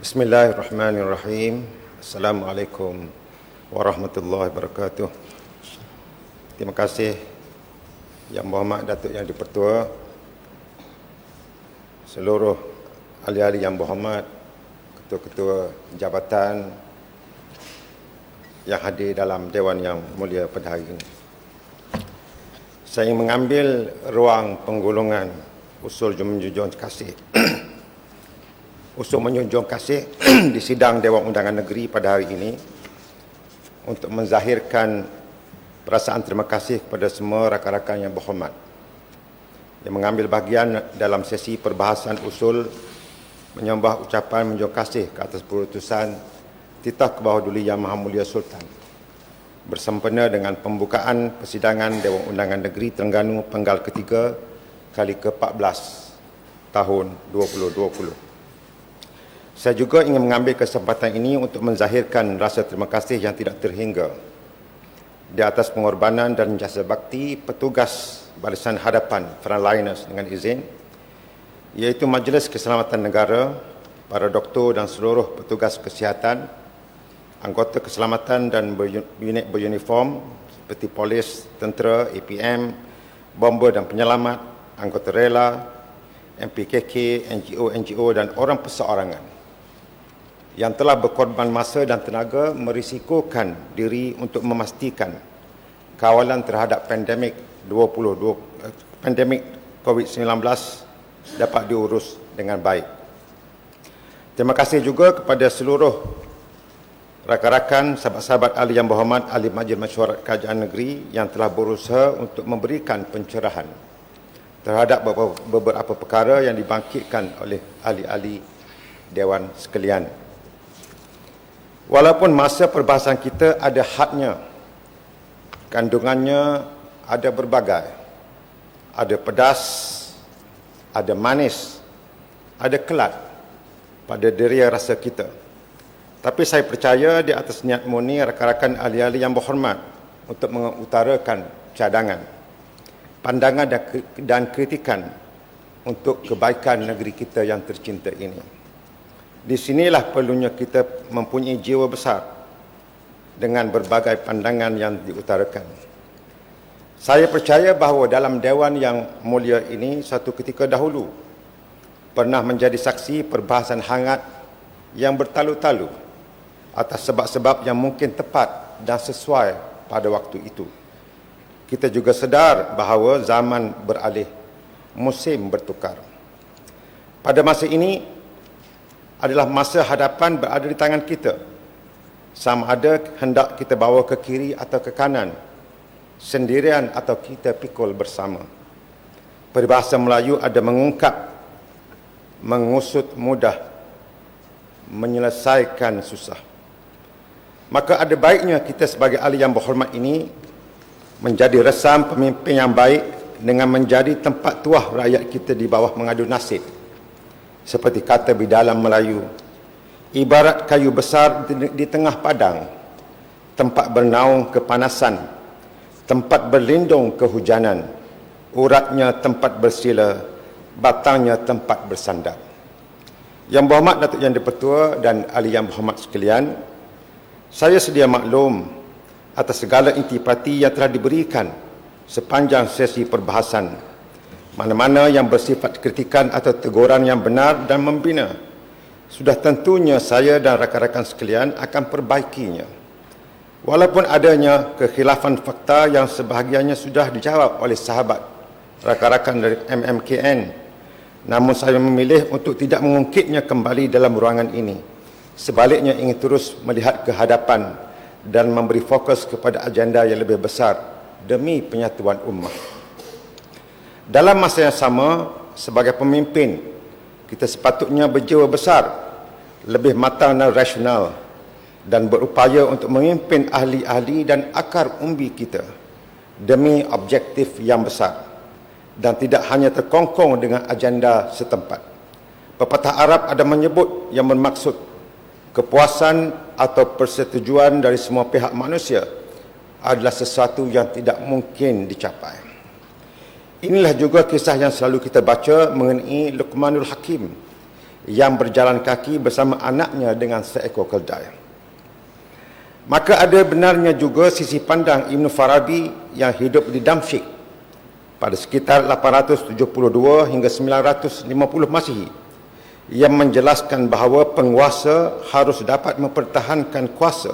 Bismillahirrahmanirrahim. Assalamualaikum warahmatullahi wabarakatuh. Terima kasih Yang Berhormat Datuk Yang Dipertua, seluruh ahli-ahli Yang Berhormat, ketua-ketua jabatan yang hadir dalam Dewan Yang Mulia pada hari ini. Saya mengambil ruang penggolongan usul menjunjung kasih usul menjunjung kasih di sidang Dewan Undangan Negeri pada hari ini untuk menzahirkan perasaan terima kasih kepada semua rakan-rakan yang berhormat yang mengambil bahagian dalam sesi perbahasan usul menyembah ucapan menjunjung kasih ke atas perutusan Titah Kebahaduli Yang Maha Mulia Sultan bersempena dengan pembukaan persidangan Dewan Undangan Negeri Terengganu Penggal ketiga kali ke-14 tahun 2020. Saya juga ingin mengambil kesempatan ini untuk menzahirkan rasa terima kasih yang tidak terhingga di atas pengorbanan dan jasa bakti petugas Barisan Hadapan frontliners dengan izin, iaitu Majlis Keselamatan Negara, para doktor dan seluruh petugas kesihatan, anggota keselamatan dan unit beruniform seperti polis, tentera, APM, bomber dan penyelamat, anggota rela, MPKK, NGO dan orang perseorangan yang telah berkorban masa dan tenaga merisikokan diri untuk memastikan kawalan terhadap pandemik COVID-19 dapat diurus dengan baik. Terima kasih juga kepada seluruh rakan-rakan, sahabat-sahabat ahli yang berhormat, ahli Majlis Mesyuarat Kerajaan Negeri yang telah berusaha untuk memberikan pencerahan terhadap beberapa perkara yang dibangkitkan oleh ahli-ahli Dewan sekalian. Walaupun masa perbahasan kita ada hadnya, kandungannya ada berbagai. Ada pedas, ada manis, ada kelat pada deria rasa kita. Tapi saya percaya di atas niat murni rakan-rakan ahli-ahli yang berhormat untuk mengutarakan cadangan, pandangan dan kritikan untuk kebaikan negeri kita yang tercinta ini. Di sinilah perlunya kita mempunyai jiwa besar dengan berbagai pandangan yang diutarakan. Saya percaya bahawa dalam Dewan yang mulia ini satu ketika dahulu pernah menjadi saksi perbahasan hangat yang bertalu-talu atas sebab-sebab yang mungkin tepat dan sesuai pada waktu itu. Kita juga sedar bahawa zaman beralih, musim bertukar. Pada masa ini adalah masa hadapan berada di tangan kita. Sama ada hendak kita bawa ke kiri atau ke kanan, sendirian atau kita pikul bersama. Peribahasa Melayu ada mengungkap, mengusut mudah, menyelesaikan susah. Maka ada baiknya kita sebagai ahli yang berhormat ini menjadi resam pemimpin yang baik dengan menjadi tempat tuah rakyat kita di bawah mengadu nasib. Seperti kata di dalam Melayu, ibarat kayu besar di tengah padang, tempat bernaung kepanasan, tempat berlindung kehujanan, uratnya tempat bersila, batangnya tempat bersandar. Yang Berhormat Datuk Yang Dipertua dan ahli yang berhormat sekalian, saya sedia maklum atas segala intipati yang telah diberikan sepanjang sesi perbahasan, mana-mana yang bersifat kritikan atau teguran yang benar dan membina. Sudah tentunya saya dan rakan-rakan sekalian akan perbaikinya. Walaupun adanya kekhilafan fakta yang sebahagiannya sudah dijawab oleh sahabat rakan-rakan dari MMKN, namun saya memilih untuk tidak mengungkitnya kembali dalam ruangan ini. Sebaliknya ingin terus melihat ke hadapan dan memberi fokus kepada agenda yang lebih besar demi penyatuan ummah. Dalam masa yang sama, sebagai pemimpin, kita sepatutnya berjiwa besar, lebih matang dan rasional, dan berupaya untuk memimpin ahli-ahli dan akar umbi kita demi objektif yang besar, dan tidak hanya terkongkong dengan agenda setempat. Pepatah Arab ada menyebut yang bermaksud kepuasan atau persetujuan dari semua pihak manusia adalah sesuatu yang tidak mungkin dicapai. Inilah juga kisah yang selalu kita baca mengenai Luqmanul Hakim yang berjalan kaki bersama anaknya dengan seekor keldai. Maka ada benarnya juga sisi pandang Ibn Farabi yang hidup di Damsyik pada sekitar 872 hingga 950 Masihi, yang menjelaskan bahawa penguasa harus dapat mempertahankan kuasa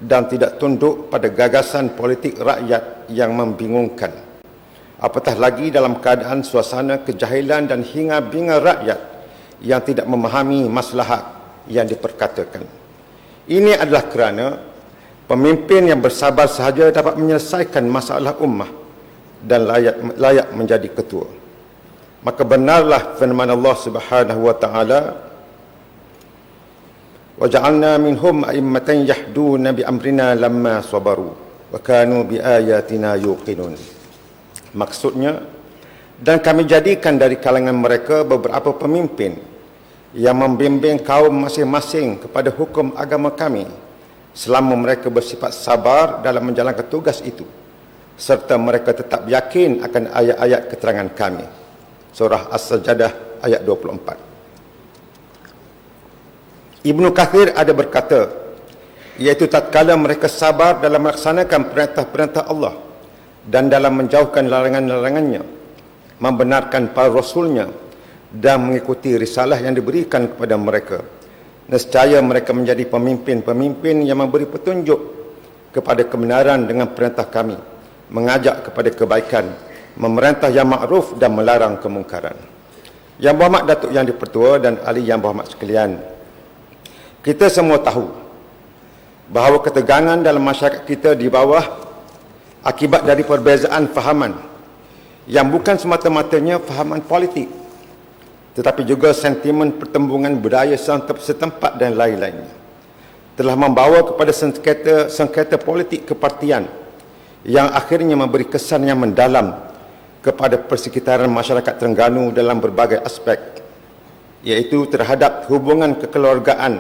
dan tidak tunduk pada gagasan politik rakyat yang membingungkan, apatah lagi dalam keadaan suasana kejahilan dan hinga-binga rakyat yang tidak memahami maslahat yang diperkatakan. Ini adalah kerana pemimpin yang bersabar sahaja dapat menyelesaikan masalah ummah dan layak menjadi ketua. Maka benarlah firman Allah Subhanahu wa taala, wa ja'alna minhum a'immatan yahduna bi amrina lamma sabaru wa kanu bi ayatina yuqinun. Maksudnya, dan kami jadikan dari kalangan mereka beberapa pemimpin yang membimbing kaum masing-masing kepada hukum agama kami selama mereka bersifat sabar dalam menjalankan tugas itu, serta mereka tetap yakin akan ayat-ayat keterangan kami. Surah As-Sajdah ayat 24. Ibnu Kathir ada berkata, iaitu tatkala mereka sabar dalam melaksanakan perintah-perintah Allah dan dalam menjauhkan larangan-larangannya, membenarkan para rasulnya dan mengikuti risalah yang diberikan kepada mereka, nescaya mereka menjadi pemimpin-pemimpin yang memberi petunjuk kepada kebenaran dengan perintah kami, mengajak kepada kebaikan, memerintah yang makruf dan melarang kemungkaran. Yang Berhormat Datuk Yang di-Pertua dan ahli yang berhormat sekalian, kita semua tahu bahawa ketegangan dalam masyarakat kita di bawah akibat dari perbezaan fahaman yang bukan semata-matanya fahaman politik, tetapi juga sentimen pertembungan budaya setempat dan lain-lainnya, telah membawa kepada sengketa politik kepartian yang akhirnya memberi kesan yang mendalam kepada persekitaran masyarakat Terengganu dalam berbagai aspek, iaitu terhadap hubungan kekeluargaan,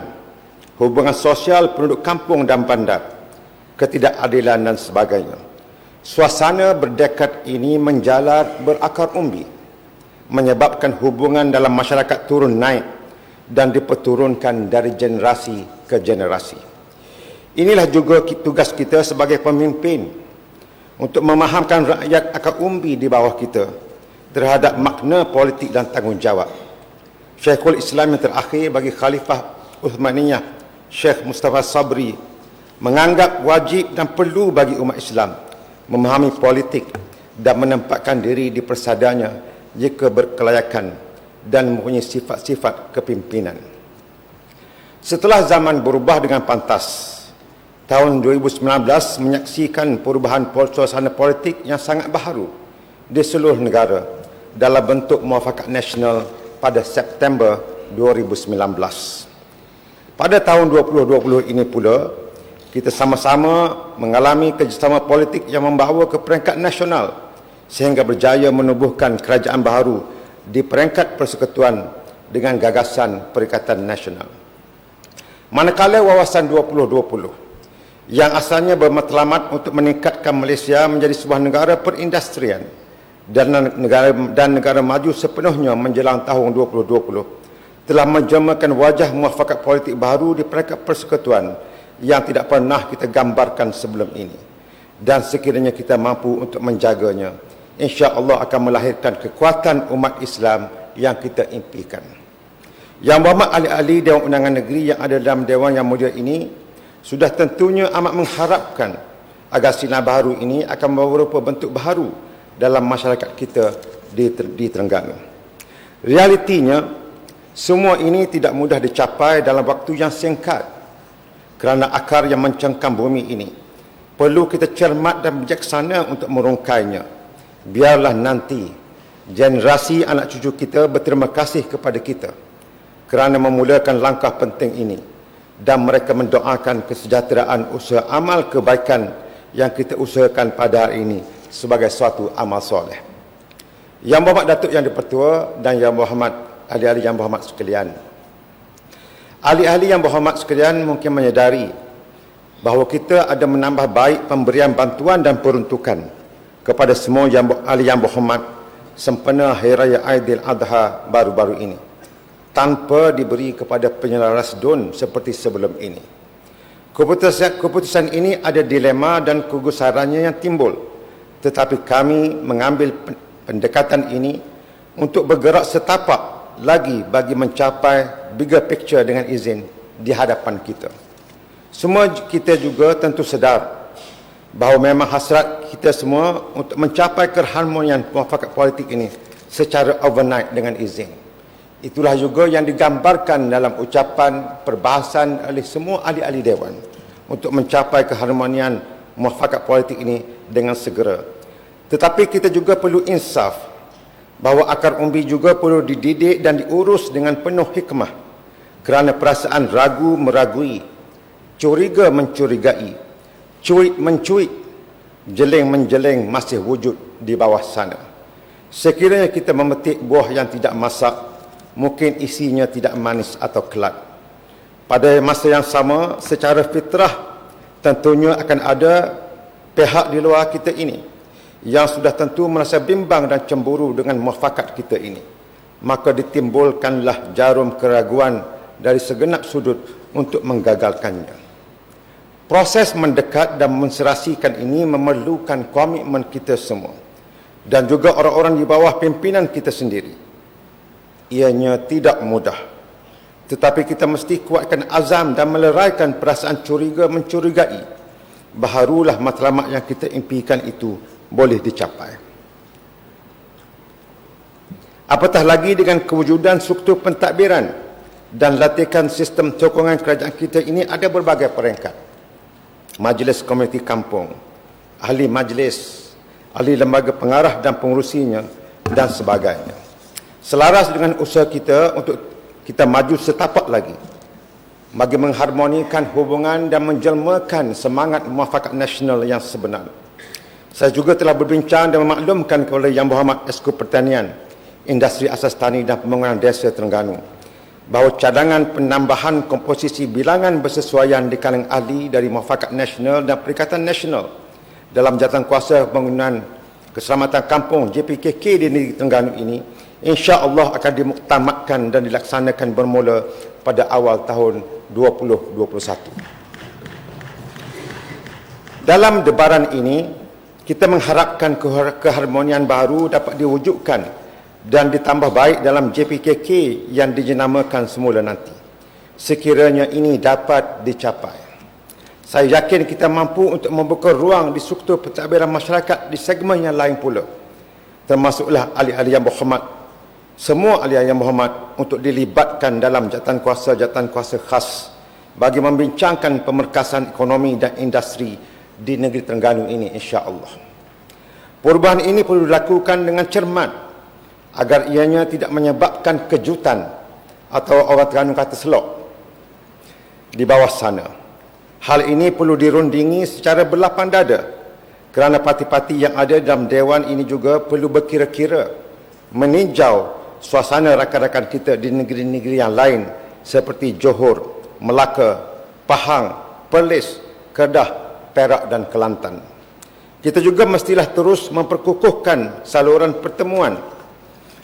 hubungan sosial penduduk kampung dan bandar, ketidakadilan dan sebagainya. Suasana berdekad ini menjalar berakar umbi, menyebabkan hubungan dalam masyarakat turun naik dan diperturunkan dari generasi ke generasi. Inilah juga tugas kita sebagai pemimpin, untuk memahamkan rakyat akar umbi di bawah kita terhadap makna politik dan tanggungjawab. Syekhul Islam yang terakhir bagi Khalifah Uthmaniyah, Syekh Mustafa Sabri, menganggap wajib dan perlu bagi umat Islam memahami politik dan menempatkan diri di persadanya jika berkelayakan dan mempunyai sifat-sifat kepimpinan. Setelah zaman berubah dengan pantas, tahun 2019 menyaksikan perubahan suasana politik yang sangat baharu di seluruh negara dalam bentuk muafakat nasional pada September 2019. Pada tahun 2020 ini pula, kita sama-sama mengalami kerjasama politik yang membawa ke peringkat nasional sehingga berjaya menubuhkan kerajaan baharu di peringkat persekutuan dengan gagasan Perikatan Nasional. Manakala wawasan 2020 yang asalnya bermatlamat untuk meningkatkan Malaysia menjadi sebuah negara perindustrian dan negara maju sepenuhnya menjelang tahun 2020, telah menjemakan wajah muafakat politik baru di peringkat persekutuan yang tidak pernah kita gambarkan sebelum ini, dan sekiranya kita mampu untuk menjaganya, insya-Allah akan melahirkan kekuatan umat Islam yang kita impikan. Yang berhormat ahli-ahli Dewan Undangan Negeri yang ada dalam Dewan yang mulia ini sudah tentunya amat mengharapkan agar sinar baharu ini akan berupa bentuk baharu dalam masyarakat kita di Terengganu. Realitinya, semua ini tidak mudah dicapai dalam waktu yang singkat kerana akar yang mencengkam bumi ini perlu kita cermat dan bijaksana untuk merungkainya. Biarlah nanti generasi anak cucu kita berterima kasih kepada kita kerana memulakan langkah penting ini, dan mereka mendoakan kesejahteraan usaha amal kebaikan yang kita usahakan pada hari ini sebagai suatu amal soleh. Yang Berhormat Datuk Yang di-Pertua dan Yang Berhormat ahli-ahli yang berhormat sekalian, ahli-ahli yang berhormat sekalian mungkin menyedari bahawa kita ada menambah baik pemberian bantuan dan peruntukan kepada semua ahli yang berhormat sempena Hari Raya Aidil Adha baru-baru ini. tanpa diberi kepada penyelaras DUN seperti sebelum ini. Keputusan ini ada dilema dan kegusarannya yang timbul, tetapi kami mengambil pendekatan ini untuk bergerak setapak lagi bagi mencapai bigger picture dengan izin di hadapan kita. Semua kita juga tentu sedar bahawa memang hasrat kita semua untuk mencapai keharmonian muafakat politik ini secara overnight dengan izin. Itulah juga yang digambarkan dalam ucapan perbahasan oleh semua ahli-ahli Dewan untuk mencapai keharmonian muafakat politik ini dengan segera. Tetapi kita juga perlu insaf bahawa akar umbi juga perlu dididik dan diurus dengan penuh hikmah, kerana perasaan ragu meragui, curiga mencurigai, cuit mencuit, jeling menjeling masih wujud di bawah sana. Sekiranya kita memetik buah yang tidak masak, mungkin isinya tidak manis atau kelak. Pada masa yang sama, secara fitrah tentunya akan ada pihak di luar kita ini yang sudah tentu merasa bimbang dan cemburu dengan muafakat kita ini. Maka ditimbulkanlah jarum keraguan dari segenap sudut untuk menggagalkannya. Proses mendekat dan menserasikan ini memerlukan komitmen kita semua dan juga orang-orang di bawah pimpinan kita sendiri. Ianya tidak mudah, tetapi kita mesti kuatkan azam dan meleraikan perasaan curiga mencurigai. Baharulah matlamat yang kita impikan itu boleh dicapai. Apatah lagi dengan kewujudan struktur pentadbiran dan latihan sistem sokongan kerajaan kita ini ada berbagai peringkat. Majlis Komuniti Kampung, ahli majlis, ahli lembaga pengarah dan pengurusinya dan sebagainya. Selaras dengan usaha kita untuk kita maju setapak lagi bagi mengharmonikan hubungan dan menjelmakan semangat muafakat nasional yang sebenar. Saya juga telah berbincang dan memaklumkan kepada Yang Berhormat Eksekutif Pertanian, Industri Asas Tani dan Pembangunan Desa Terengganu bahawa cadangan penambahan komposisi bilangan bersesuaian di kalangan ahli dari Muafakat Nasional dan Perikatan Nasional dalam jawatankuasa pembangunan keselamatan kampung JPKK di negeri Terengganu ini insya-Allah akan dimuktamadkan dan dilaksanakan bermula pada awal tahun 2021. Dalam debaran ini kita mengharapkan keharmonian baru dapat diwujudkan dan ditambah baik dalam JPKK yang dijenamakan semula nanti. Sekiranya ini dapat dicapai, saya yakin kita mampu untuk membuka ruang di struktur pentadbiran masyarakat di segmen yang lain pula, termasuklah ahli-ahli yang berhormat, semua ahli yang berhormat untuk dilibatkan dalam jawatankuasa khas bagi membincangkan pemerkasan ekonomi dan industri di negeri Terengganu ini insya-Allah. Perubahan ini perlu dilakukan dengan cermat agar ianya tidak menyebabkan kejutan atau orang Terengganu kata selok di bawah sana. Hal ini perlu dirundingi secara berlapang dada kerana parti-parti yang ada dalam dewan ini juga perlu berkira-kira meninjau suasana rakan-rakan kita di negeri-negeri yang lain seperti Johor, Melaka, Pahang, Perlis, Kedah, Perak dan Kelantan. Kita juga mestilah terus memperkukuhkan saluran pertemuan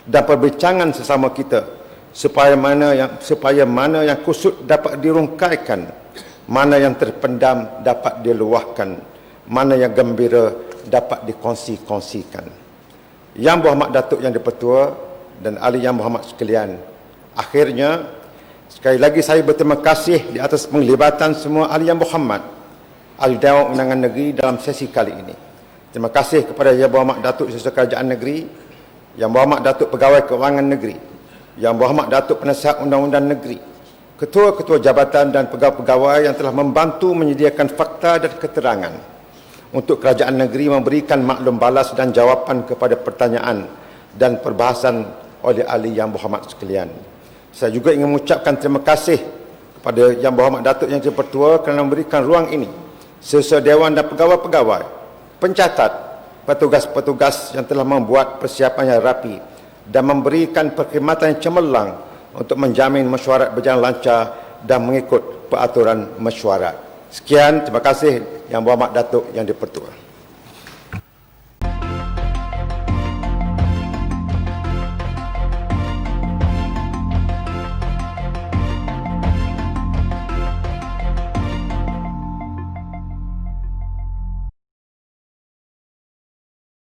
dan perbincangan sesama kita supaya mana yang kusut dapat dirungkaikan, mana yang terpendam dapat diluahkan, mana yang gembira dapat dikongsi-kongsikan. Yang Berhormat Datuk Yang di-Pertua dan ahli Yang Berhormat sekalian, akhirnya sekali lagi saya berterima kasih di atas penglibatan semua ahli Yang Berhormat, ahli Dewan Undangan Negeri dalam sesi kali ini. Terima kasih kepada Yang Berhormat Datuk Setiausaha Kerajaan Negeri, Yang Berhormat Datuk Pegawai Kewangan Negeri, Yang Berhormat Datuk Penasihat Undang-Undang Negeri, ketua-ketua jabatan dan pegawai-pegawai yang telah membantu menyediakan fakta dan keterangan untuk kerajaan negeri memberikan maklum balas dan jawapan kepada pertanyaan dan perbahasan oleh ahli Yang Berhormat sekalian. Saya juga ingin mengucapkan terima kasih kepada Yang Berhormat Datuk Yang di-Pertua kerana memberikan ruang ini, serta Dewan dan pegawai-pegawai, pencatat, petugas-petugas yang telah membuat persiapan yang rapi dan memberikan perkhidmatan yang cemerlang untuk menjamin mesyuarat berjalan lancar dan mengikut peraturan mesyuarat. Sekian, terima kasih Yang Berhormat Datuk Yang di-Pertua.